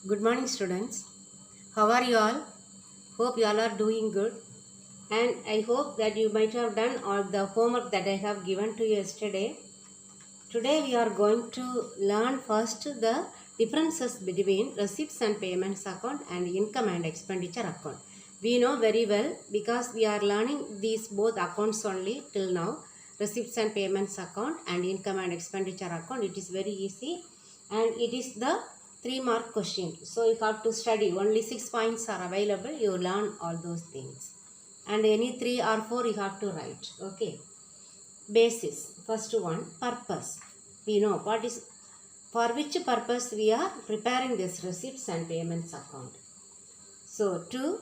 Good morning, students. How are you all? Hope you all are doing good. And I hope that you might have done all the homework that I have given to you yesterday. Today we are going to learn first the differences between receipts and payments account and income and expenditure account. We know very well because we are learning these both accounts only till now. Receipts and payments account and income and expenditure account. It is very easy and it is the 3-mark question. So you have to study. Only 6 points are available. You learn all those things. And any 3 or 4 you have to write. Okay. Basis. First one, purpose. We know what is for which purpose we are preparing this receipts and payments account. So to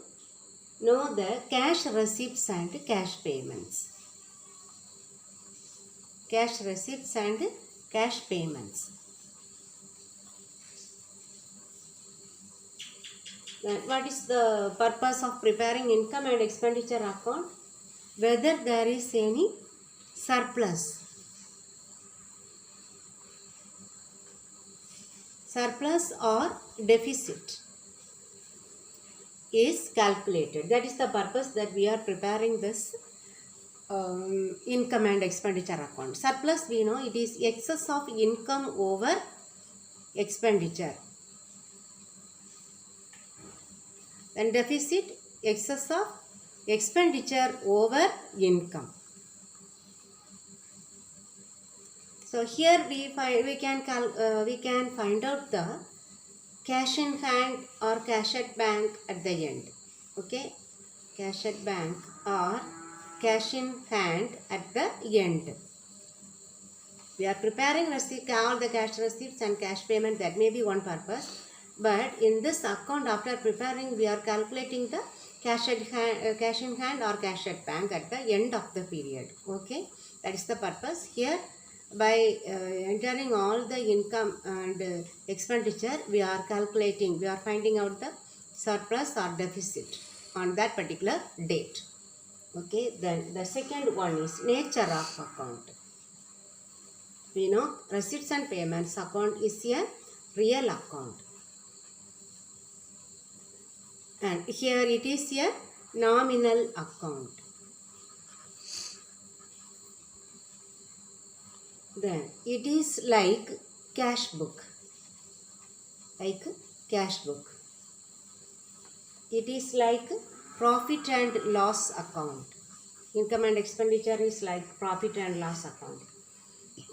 know the cash receipts and cash payments. Cash receipts and cash payments. Then what is the purpose of preparing income and expenditure account? Whether there is any surplus or deficit is calculated. That is the purpose that we are preparing this income and expenditure account. Surplus, we know it is excess of income over expenditure. Then deficit, excess of expenditure over income. So here we can find out the cash in hand or cash at bank at the end. Okay, cash at bank or cash in hand at the end. We are preparing all the cash receipts and cash payment. That may be one purpose. But in this account, after preparing, we are calculating the cash in hand or cash at bank at the end of the period. Okay, that is the purpose. Here, by entering all the income and expenditure, we are calculating, we are finding out the surplus or deficit on that particular date. Okay, then the second one is nature of account. We know receipts and payments account is a real account. And here it is a nominal account. Then it is like cash book. Like cash book. It is like profit and loss account. Income and expenditure is like profit and loss account.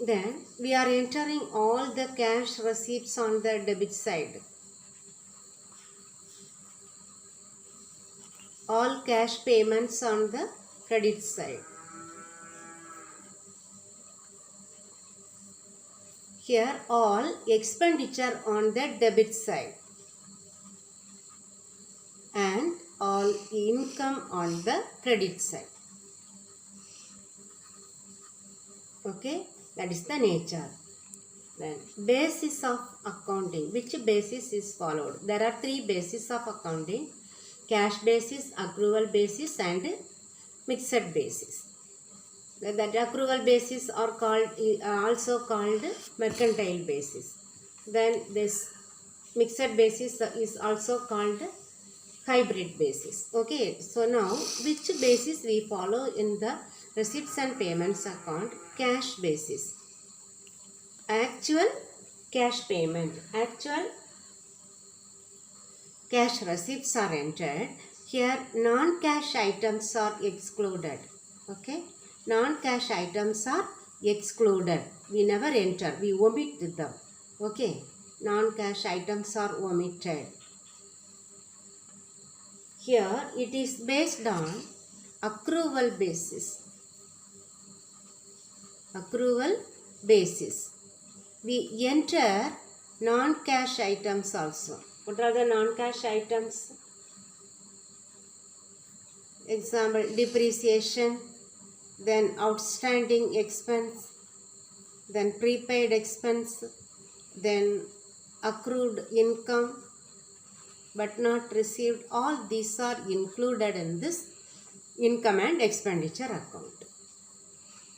Then we are entering all the cash receipts on the debit side. All cash payments on the credit side. Here all expenditure on the debit side. And all income on the credit side. Okay, that is the nature. Then basis of accounting. Which basis is followed? There are 3 bases of accounting: cash basis, accrual basis, and mixed basis. That accrual basis are also called mercantile basis. Then this mixed basis is also called hybrid basis. Okay, so now which basis we follow in the receipts and payments account? Cash basis. Actual cash payment. Actual cash receipts are entered. Here non-cash items are excluded. Okay, non-cash items are excluded. We never enter. We omit them. Okay, non-cash items are omitted. Here it is based on accrual basis. Accrual basis. We enter non-cash items also. What are the non-cash items? Example, depreciation, then outstanding expense, then prepaid expense, then accrued income but not received. All these are included in this income and expenditure account.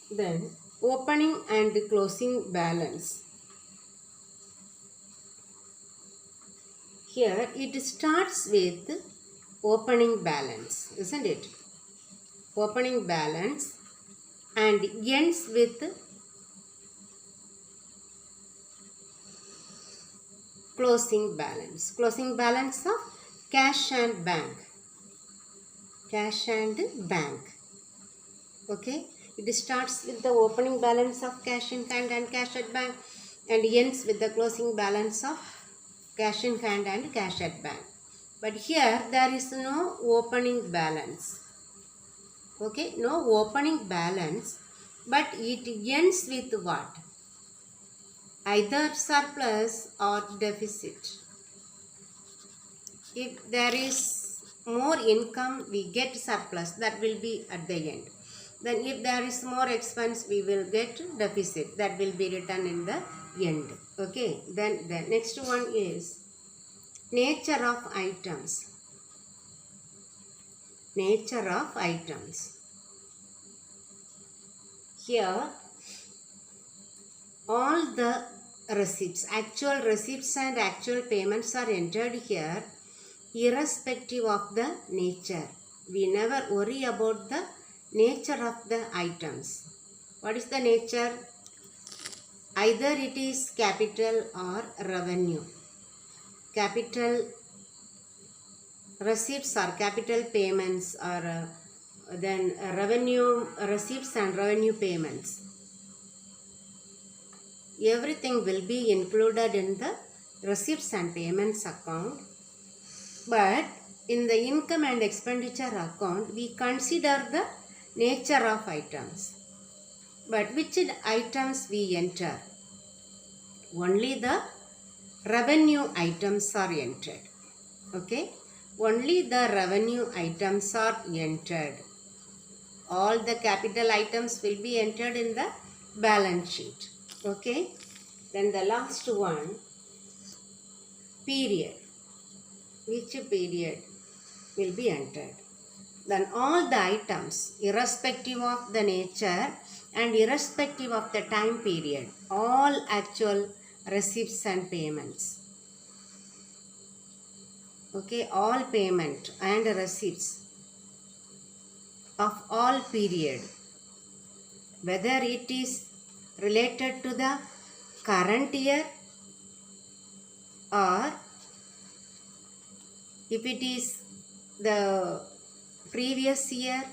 Then opening and closing balance. Here it starts with opening balance, isn't it? Opening balance and ends with closing balance. Closing balance of cash and bank. Cash and bank. Okay. It starts with the opening balance of cash in hand and cash at bank and ends with the closing balance of cash in hand and cash at bank. But here there is no opening balance. Okay. No opening balance. But it ends with what? Either surplus or deficit. If there is more income, we get surplus. That will be at the end. Then if there is more expense, we will get deficit. That will be written in the end. Okay. Then the next one is nature of items. Nature of items. Here, all the receipts, actual receipts and actual payments are entered here irrespective of the nature. We never worry about the nature of the items. What is the nature? Either it is capital or revenue. Capital receipts or capital payments or then revenue receipts and revenue payments. Everything will be included in the receipts and payments account. But in the income and expenditure account, we consider the nature of items. But which items we enter? Only the revenue items are entered. Okay? Only the revenue items are entered. All the capital items will be entered in the balance sheet. Okay? Then the last one, period. Which period will be entered? Then all the items, irrespective of the nature and irrespective of the time period, all actual receipts and payments. Okay, all payment and receipts of all period, whether it is related to the current year or if it is the previous year,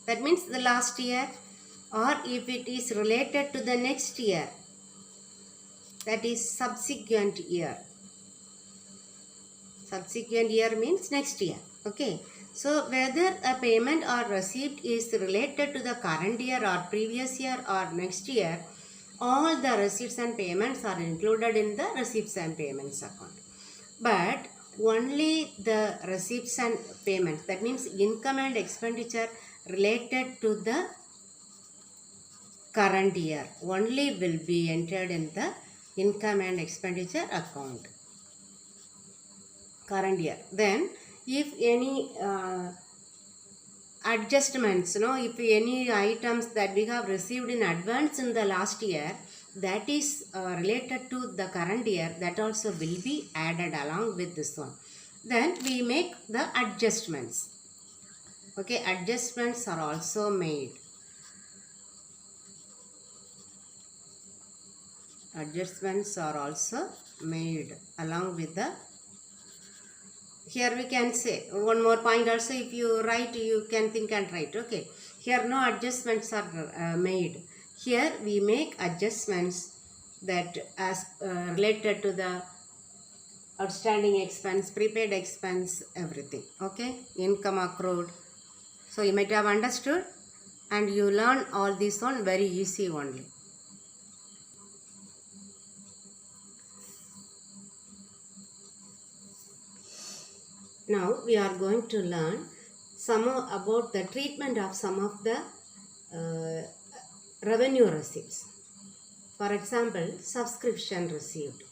that means the last year, or if it is related to the next year, that is subsequent year. Subsequent year means next year. Okay. So whether a payment or receipt is related to the current year or previous year or next year, all the receipts and payments are included in the receipts and payments account. But only the receipts and payments, that means income and expenditure related to the current year, only will be entered in the income and expenditure account. Current year. Then if any adjustments, if any items that we have received in advance in the last year, that is related to the current year, that also will be added along with this one. Then we make the adjustments. Okay, adjustments are also made. Adjustments are also made along with the. Here we can say one more point also. If you write, you can think and write. Okay. Here no adjustments are made. Here we make adjustments that as related to the outstanding expense, prepaid expense, everything. Okay. Income accrued. So you might have understood and you learn all this one very easy only. Now we are going to learn some about the treatment of some of the revenue receipts. For example, subscription received.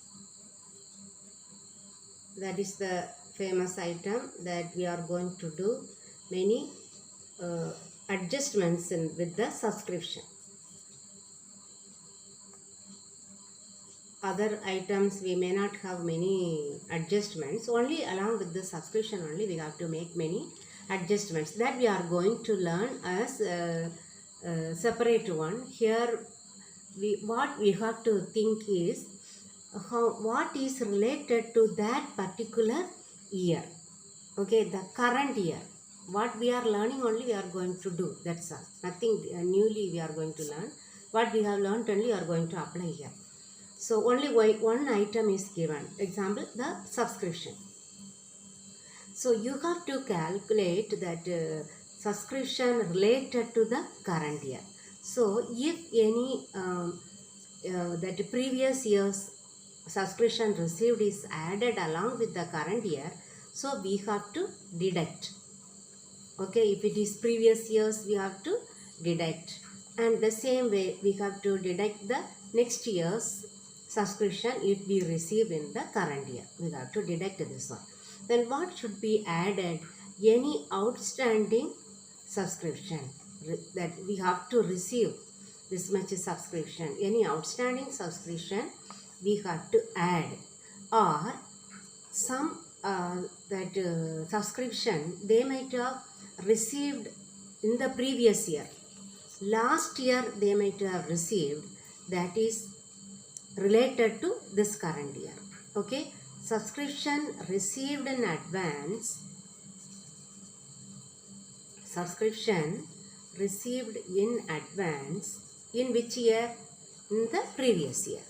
That is the famous item that we are going to do many adjustments with the subscription. other items we may not have many adjustments. Only along with the subscription only we have to make many adjustments that we are going to learn as a separate one. Here what we have to think is what is related to that particular year. Okay, the current year. What we are learning only we are going to do. That's all. Nothing newly we are going to learn. What we have learned only we are going to apply here. So only one item is given. Example, the subscription. So you have to calculate that subscription related to the current year. So if any that previous year's subscription received is added along with the current year, so we have to deduct. Okay, if it is previous years we have to deduct, and the same way we have to deduct the next year's subscription if we receive in the current year. We have to deduct this one. Then what should be added? Any outstanding subscription that we have to receive this much subscription. Any outstanding subscription we have to add, or some subscription they might have received in the previous year. Last year they might have received, that is related to this current year. Okay, subscription received in advance. Subscription received in advance in which year? In the previous year.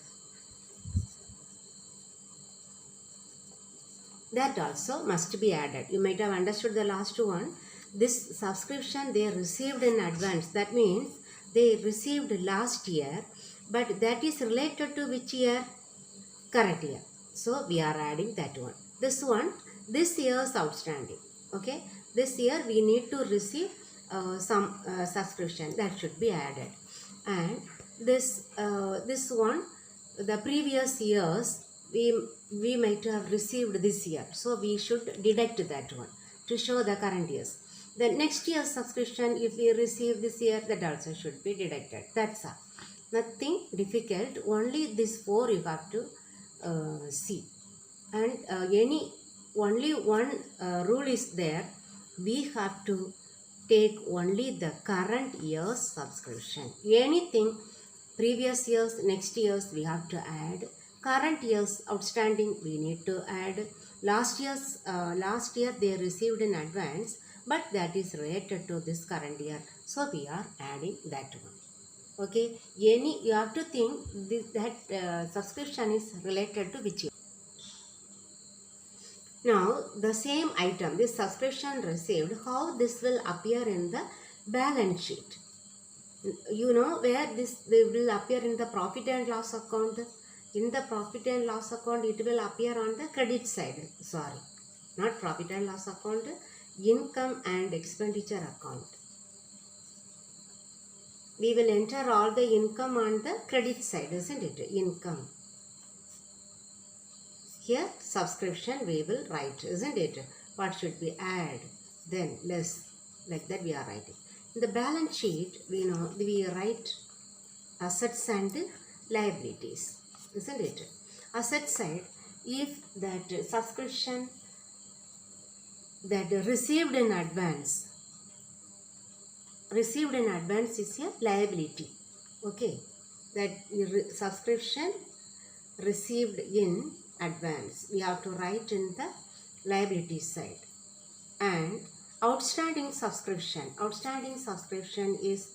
That also must be added. You might have understood the last one. This subscription they received in advance. That means they received last year, but that is related to which year? Current year. So we are adding that one. This one, this year's outstanding. Okay, this year we need to receive some subscription that should be added, and this one, the previous years we might have received this year, so we should deduct that one to show the current years. The next year's subscription if we receive this year, that also should be deducted. That's all. Nothing difficult. Only this four you have to see, and only one rule is there. We have to take only the current year's subscription. Anything previous years, next years we have to add. Current year's outstanding we need to add. Last year they received in advance, but that is related to this current year, so we are adding that one. Okay, you have to think that subscription is related to which year. Now the same item, this subscription received, how this will appear in the balance sheet? You know where they will appear in the profit and loss account. In the profit and loss account it will appear on the credit side. Sorry, not profit and loss account, income and expenditure account. We will enter all the income on the credit side, isn't it? Income. Here subscription we will write, isn't it? What should we add? Then less, like that we are writing. In the balance sheet we write assets and liabilities, isn't it? Asset side, if that subscription that received in advance is a liability. Okay, that subscription received in advance we have to write in the liability side. And outstanding subscription is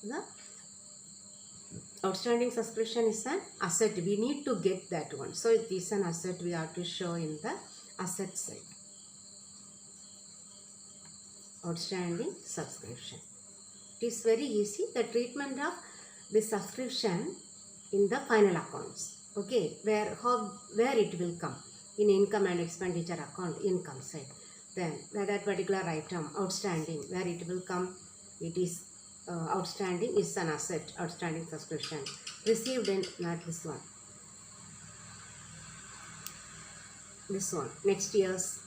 an asset. We need to get that one, so it is an asset we have to show in the asset side. Outstanding subscription. It is very easy, the treatment of the subscription in the final accounts. Okay, where it will come in income and expenditure account, income side. Then that particular item outstanding, where it will come, it is outstanding is an asset, outstanding subscription received in, not this one, next year's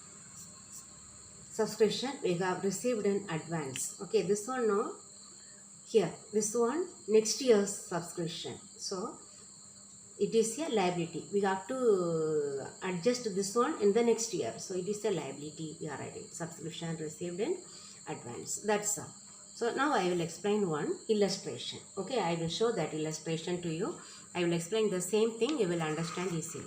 subscription we have received in advance. Okay, this one no, here this one next year's subscription. So it is a liability. We have to adjust this one in the next year. So it is a liability we are writing. Subscription received in advance. That's all. So now I will explain one illustration. Okay, I will show that illustration to you. I will explain the same thing. You will understand easily.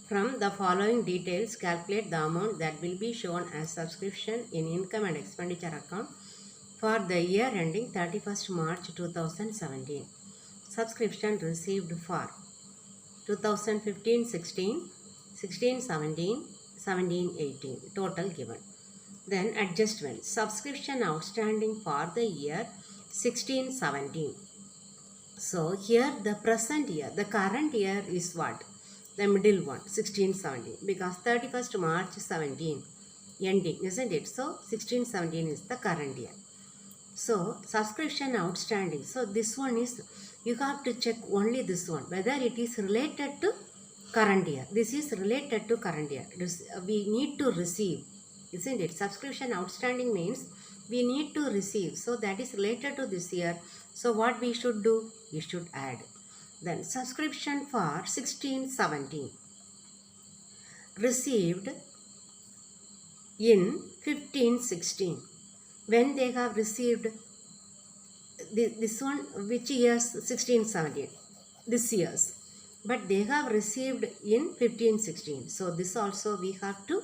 From the following details, calculate the amount that will be shown as subscription in income and expenditure account for the year ending 31st March 2017. Subscription received for 2015-16, 16-17, 17-18, total given. Then adjustment, subscription outstanding for the year 16-17. So here the present year, the current year is what? The middle one, 16-17, because 31st March 17 ending, isn't it? So 16-17 is the current year. So subscription outstanding. So this one is, you have to check only this one, whether it is related to current year. This is related to current year. We need to receive, isn't it? Subscription outstanding means we need to receive. So that is related to this year. So what we should do? We should add. Then subscription for 16-17 received in 15-16. When they have received this one, which years? 16-17, this year's, but they have received in 15-16. So this also we have to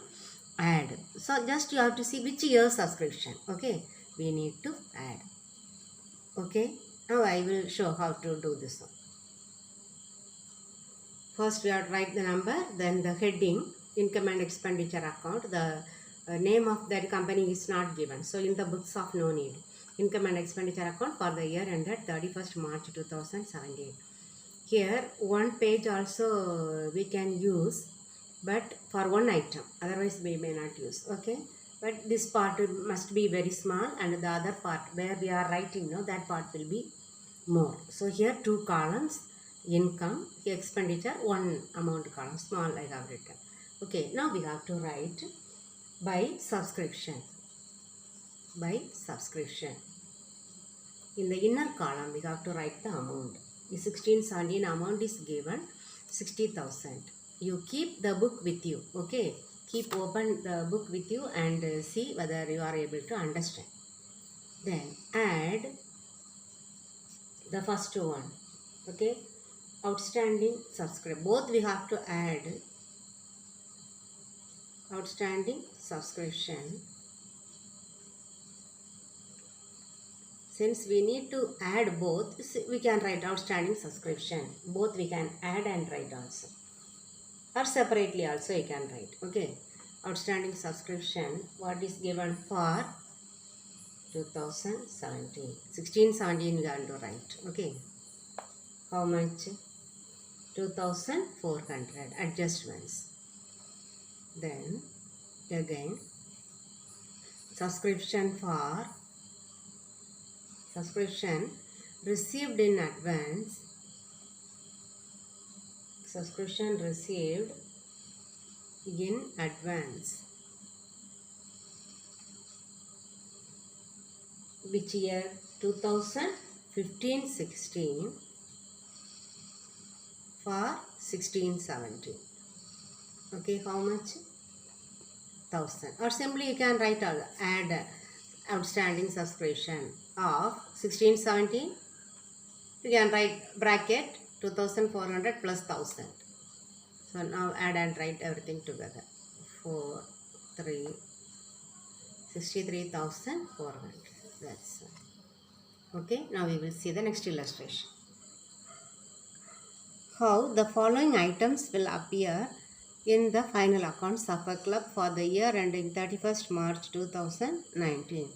add. So just you have to see which year subscription. Okay, we need to add. Okay, now I will show how to do this one. First we have to write the number, then the heading, income and expenditure account. The name of that company is not given. So in the books of no need. Income and expenditure account for the year ended 31st March 2017. Here one page also we can use, but for one item, otherwise we may not use. Okay, but this part must be very small, and the other part where we are writing, that part will be more. So here two columns, income, expenditure, one amount column, small I have written. Okay, now we have to write by subscription. By subscription. In the inner column we have to write the amount. The 16-17 amount is given 60,000. You keep the book with you. Okay, keep open the book with you and see whether you are able to understand. Then add the first one. Okay, outstanding subscription. Both we have to add. Outstanding subscription. Since we need to add both, we can write outstanding subscription. Both we can add and write also. Or separately also you can write. Okay, outstanding subscription, what is given for 2017. 16-17 we have to write. Okay, how much? 2,400. Adjustments. Then again subscription for subscription received in advance. Subscription received in advance. Which year? 2015-16 for 16-17. Okay, how much? 1,000. Or simply you can write add outstanding subscription of 16-17. You can write bracket 2,400 plus 1,000. So now add and write everything together. 63,400. That's okay. Now we will see the next illustration. How the following items will appear in the final accounts of a club for the year ending 31st March 2019.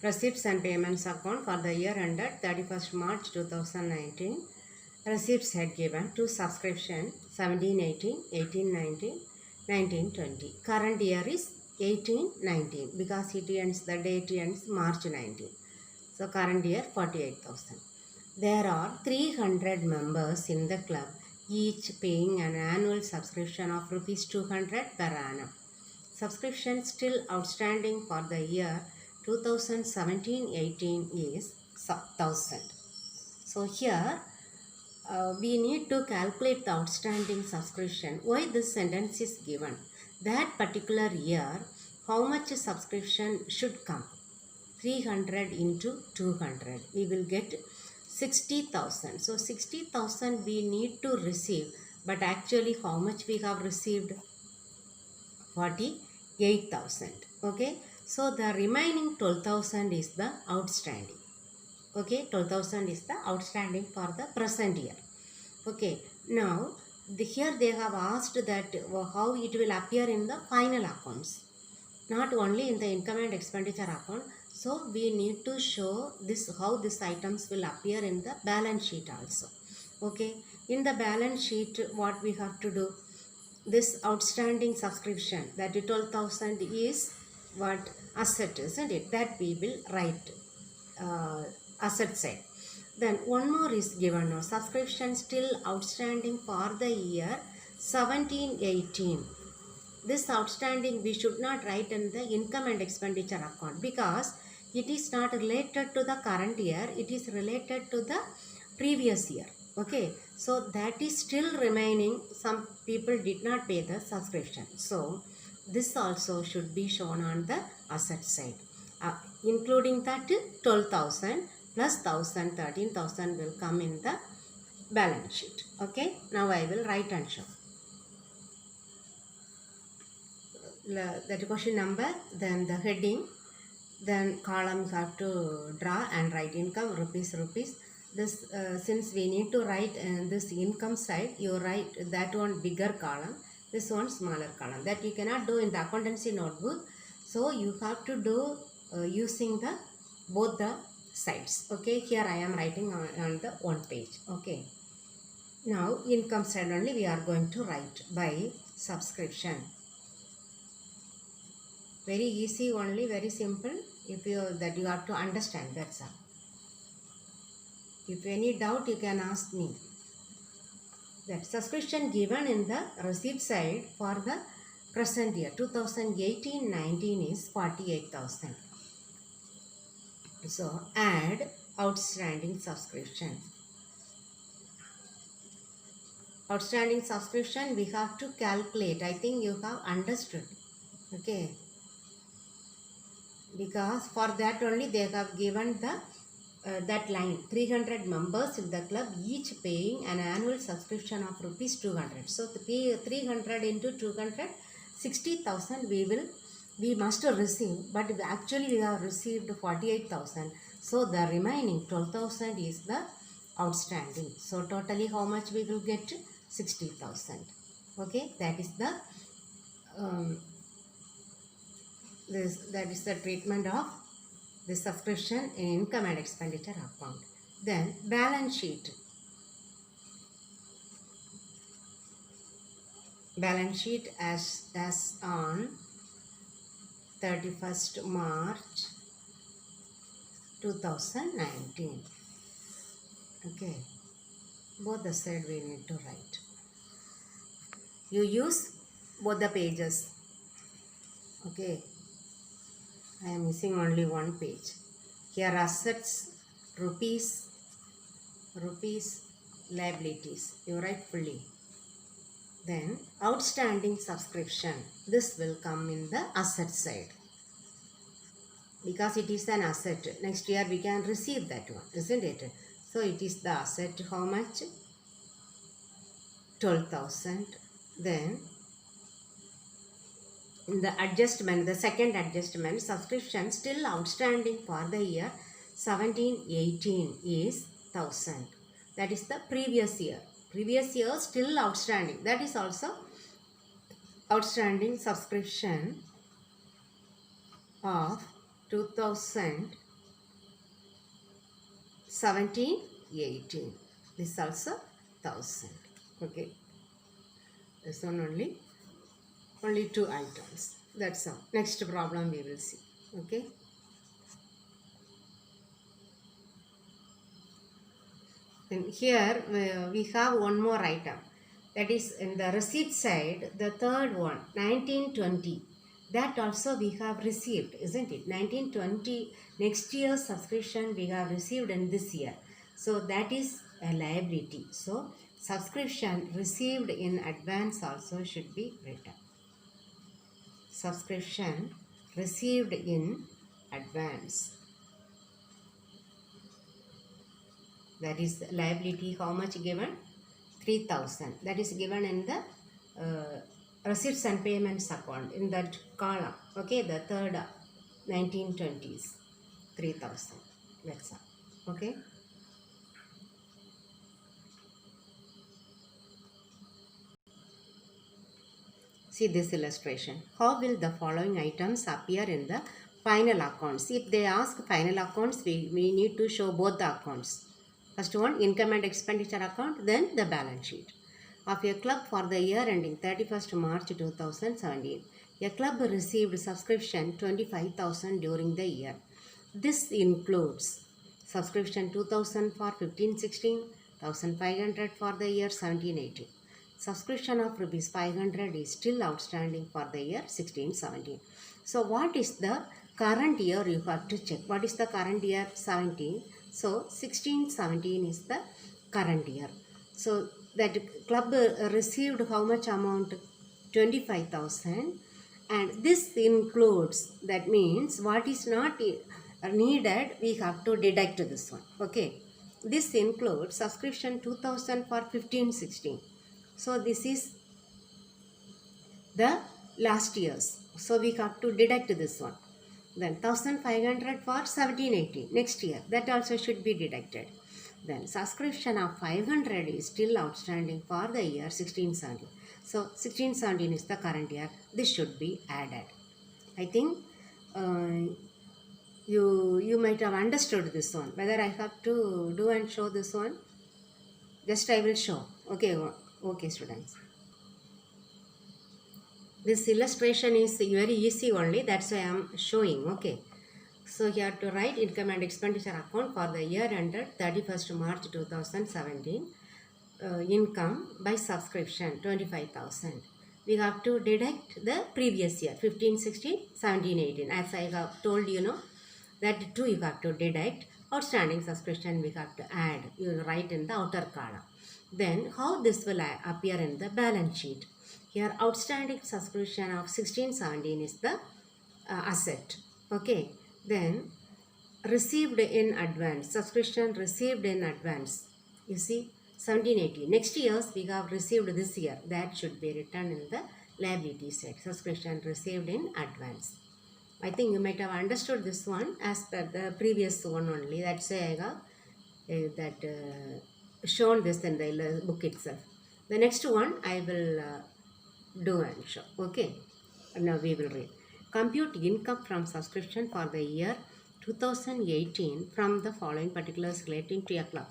Receipts and payments account for the year ended 31st March 2019. Receipts had given to subscription 17-18, 18-19, 19-20. Current year is 18-19 because it ends, the date ends March 19. So current year 48,000. There are 300 members in the club, each paying an annual subscription of rupees 200 per annum. subscription still outstanding for the year 2017-18 is 1000. So here we need to calculate the outstanding subscription. Why this sentence is given? That particular year, how much subscription should come? 300 into 200. We will get 60,000. So 60,000 we need to receive. But actually how much we have received? 48,000. Okay. So the remaining 12,000 is the outstanding. Okay, 12,000 is the outstanding for the present year. Okay, now here they have asked that how it will appear in the final accounts, not only in the income and expenditure account. So we need to show this how these items will appear in the balance sheet also. Okay, in the balance sheet what we have to do? This outstanding subscription, that 12,000 is what asset, isn't it? That we will write asset side. Then one more is given now. Subscription still outstanding for the year 17-18. This outstanding we should not write in the income and expenditure account because it is not related to the current year. It is related to the previous year. Okay. So that is still remaining. Some people did not pay the subscription. So this also should be shown on the asset side. Including that 12,000 plus 1,000, 13,000 will come in the balance sheet. Okay. Now I will write and show. That question number, then the heading, then column you have to draw and write income, rupees. This since we need to write this income side, you write that one bigger column, this one smaller column. That you cannot do in the accountancy notebook. So you have to do using the both the sides. Okay, here I am writing on the one page. Okay, now income side only we are going to write by subscription. Very easy only, very simple. If you that you have to understand, that's all. If any doubt you can ask me. That subscription given in the receipt side for the present year 2018-19 is 48,000. So add outstanding subscription. Outstanding subscription we have to calculate. I think you have understood. Okay. Because for that only they have given the that line 300 members in the club each paying an annual subscription of rupees 200. So the pay 300 into 200, 60,000 we must receive, but actually we have received 48,000. So the remaining 12,000 is the outstanding. So totally how much we will get? 60,000. Okay, that is the that is the treatment of the subscription in income and expenditure account. Then balance sheet. Balance sheet as on 31st March 2019. Okay, both the side we need to write. You use both the pages. Okay, I am missing only one page. Here assets, rupees, liabilities. You write fully. Then outstanding subscription. This will come in the asset side. Because it is an asset. Next year we can receive that one, isn't it? So it is the asset. How much? 12,000. Then in the adjustment, the second adjustment, subscription still outstanding for the year 17-18 is 1,000. That is the previous year. Previous year still outstanding. That is also outstanding subscription of 2017-18. This also 1,000. Okay. This one only two items. That's all. Next problem we will see. Okay. Then here we have one more item. That is in the receipt side, the third one, 1920. that also we have received, isn't it? 1920, next year's subscription we have received in this year. So that is a liability. So subscription received in advance also should be written. Subscription received in advance. That is liability, how much given? 3,000. That is given in the receipts and payments account in that column. Okay, the third 1920s. 3,000. That's all. Okay. See this illustration. How will the following items appear in the final accounts? If they ask final accounts, we need to show both the accounts. First one, income and expenditure account, then the balance sheet of a club for the year ending 31st March 2017. A club received subscription 25,000 during the year. This includes subscription 2,000 for 15-16, 1,500 for the year 17-18. Subscription of rupees 500 is still outstanding for the year 16-17. So what is the current year? You have to check. What is the current year? 17. So 16-17 is the current year. So that club received how much amount? 25,000. And this includes, that means what is not needed, we have to deduct this one. Okay. This includes subscription 2,000 for 15-16. So this is the last year's. So we have to deduct this one. Then 1,500 for 17-18 next year. That also should be deducted. Then subscription of 500 is still outstanding for the year 16-17. So 16-17 is the current year. This should be added. I think you might have understood this one. Whether I have to do and show this one, just I will show. Okay students. This illustration is very easy only. That's why I am showing. Okay. So here to write income and expenditure account for the year ended 31st March 2017. Income by subscription 25,000. We have to deduct the previous year 15-16, 17-18. As I have told you, that too you have to deduct. Outstanding subscription we have to add. You write in the outer column. Then how this will appear in the balance sheet? Here outstanding subscription of 16-17 is the asset. Okay. Then received in advance. Subscription received in advance. You see 17-18. Next years we have received this year. That should be written in the liability side. Subscription received in advance. I think you might have understood this one as per the previous one only. That's why I have shown this in the book itself. The next one I will do and show. Okay. Now we will read. Compute income from subscription for the year 2018 from the following particulars relating to a club.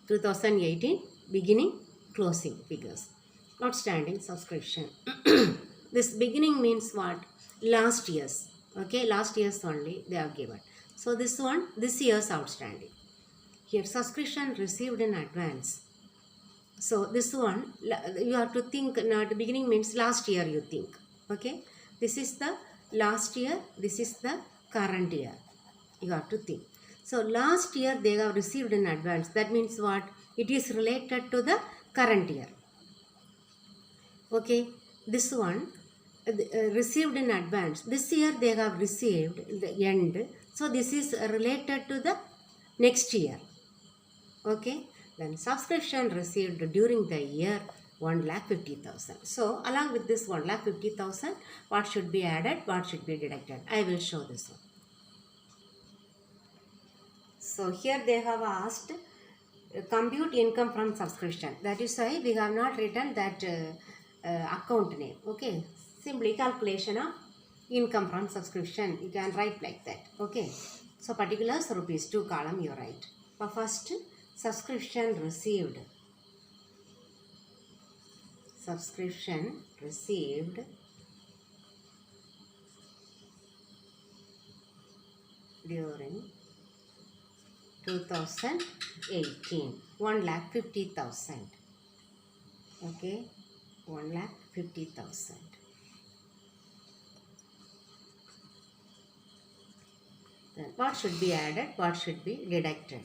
2018 beginning, closing figures. Outstanding subscription. This beginning means what? Last year's. Okay, last year's only they are given. So this one, this year's outstanding. Here subscription received in advance. So this one you have to think. Now the beginning means last year you think. Okay, this is the last year, this is the current year. You have to think. So last year they have received in advance. That means what? It is related to the current year. Okay, this one received in advance. This year they have received the end. So this is related to the next year. Okay, then subscription received during the year 1,50,000. So along with this 1,50,000, what should be added? What should be deducted? I will show this one. So here they have asked compute income from subscription. That is why we have not written that account name. Okay, simply calculation of income from subscription. You can write like that. Okay, so particulars rupees 2 column you write. But first subscription received. Subscription received during 2018, 1,50,000. Okay, 1,50,000. Then what should be added, what should be deducted?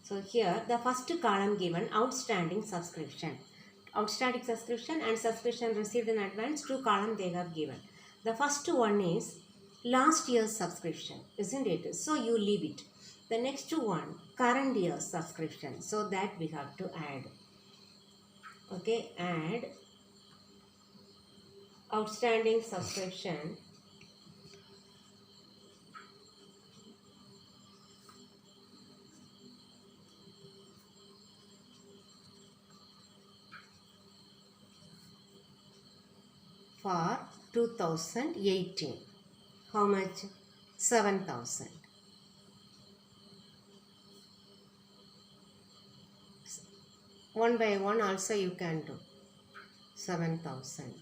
So here the first column given outstanding subscription. Outstanding subscription and subscription received in advance, two columns they have given. The first one is last year's subscription, isn't it? So you leave it. The next one, current year's subscription. So that we have to add. Okay, add outstanding subscription for 2018. How much? 7,000. One by one also you can do. 7,000.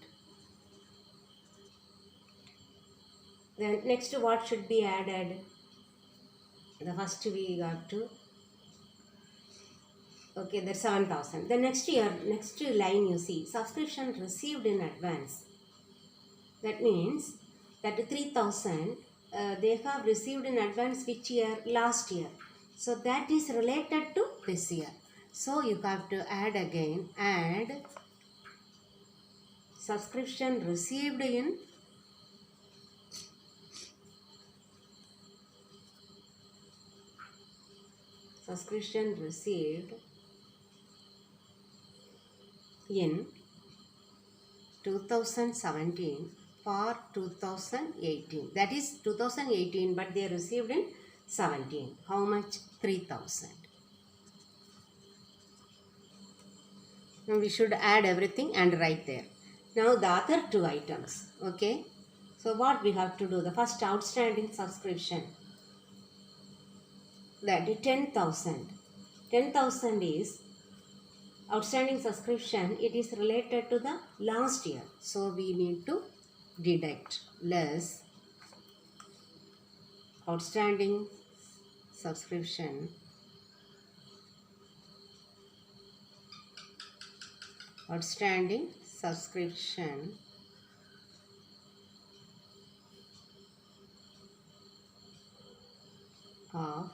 Then next what should be added? The first we got to, okay, that's 7,000. The next year, next line you see, subscription received in advance. That means that 3,000 they have received in advance which year? Last year. So that is related to this year. So you have to add again, add subscription received in subscription received in 2017 for 2018. That is 2018, but they received in 17. How much? 3,000. Now we should add everything and write there. Now the other two items. Okay. So what we have to do? The first outstanding subscription. That is 10,000. 10,000 is outstanding subscription. It is related to the last year. So we need to deduct less outstanding subscription of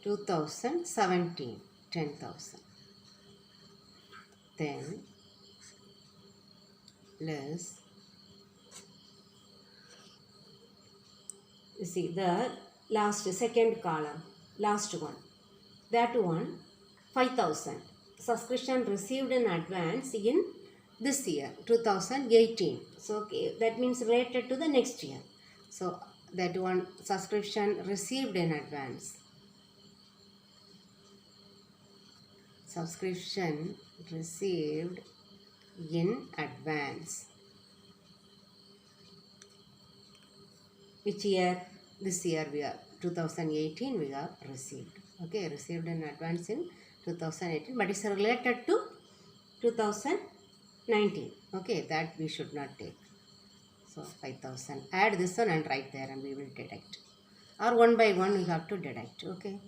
2017, 10,000. Then less, you see the last second column, last one, that one 5,000 subscription received in advance in this year 2018. So okay, that means related to the next year. So that one subscription received in advance, subscription received in advance, which year? This year we are 2018 we have received. Okay, received in advance in 2018, but it's related to 2019. Okay, that we should not take. So 5,000. Add this one and write there and we will deduct. Or one by one we have to deduct. Okay,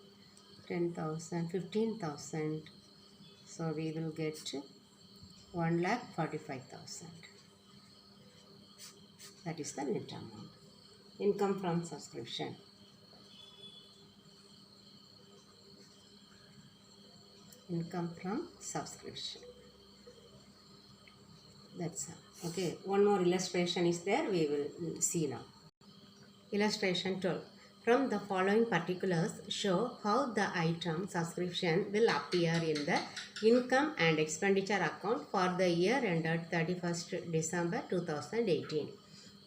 10,000, 15,000. So we will get 1,45,000. That is the net amount. Income from subscription. Income from subscription. That's all. Okay, one more illustration is there. We will see now. Illustration 12. From the following particulars, show how the item subscription will appear in the income and expenditure account for the year ended 31st December 2018.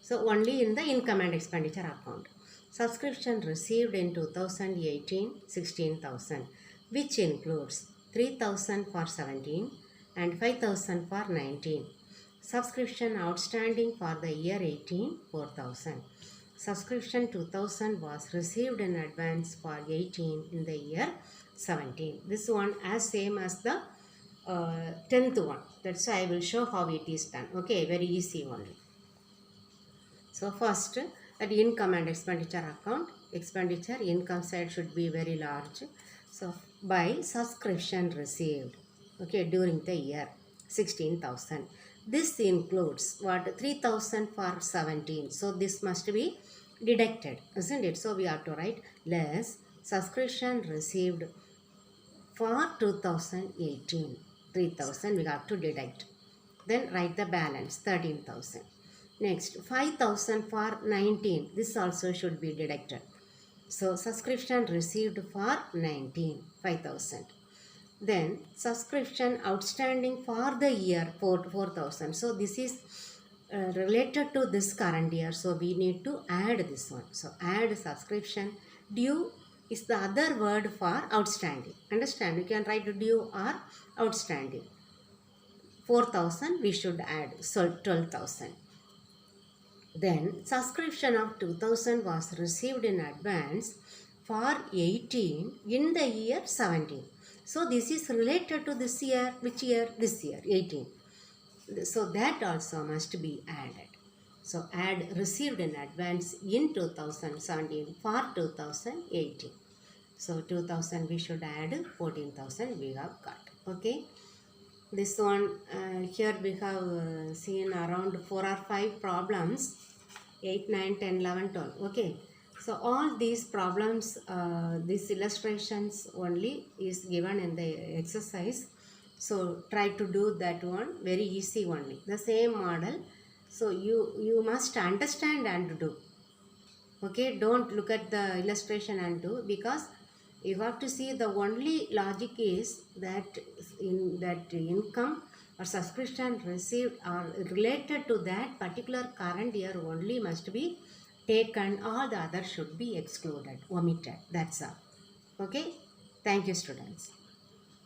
So only in the income and expenditure account. Subscription received in 2018, 16,000, which includes 3,000 for 17 and 5,000 for 19. Subscription outstanding for the year 18, 4,000. Subscription 2,000 was received in advance for 18 in the year 17. This one as same as the 10th one. That's why I will show how it is done. Okay, very easy only. So first, at income and expenditure account, expenditure income side should be very large. So by subscription received, okay, during the year 16,000. This includes what 3000 for 17. So this must be deducted, isn't it? So we have to write less subscription received for 2018. 3000 we have to deduct. Then write the balance 13,000. Next 5,000 for 19. This also should be deducted. So subscription received for 19, 5,000. Then subscription outstanding for the year 4,000. So this is related to this current year. So we need to add this one. So add subscription. Due is the other word for outstanding. Understand? You can write due or outstanding. 4,000 we should add. So 12,000. Then subscription of 2,000 was received in advance for 18 in the year 17. So this is related to this year. Which year? This year, 18. So that also must be added. So add received in advance in 2017 for 2018. So 2000 we should add, 14,000 we have got. Okay. This one here we have seen around 4 or 5 problems, 8, 9, 10, 11, 12. Okay. So all these problems, these illustrations only is given in the exercise. So try to do that one, very easy only. The same model. So you must understand and do. Okay, don't look at the illustration and do, because you have to see the only logic is that in that income or subscription received are related to that particular current year only must be taken, all the others should be excluded, omitted. That's all. Okay, thank you students.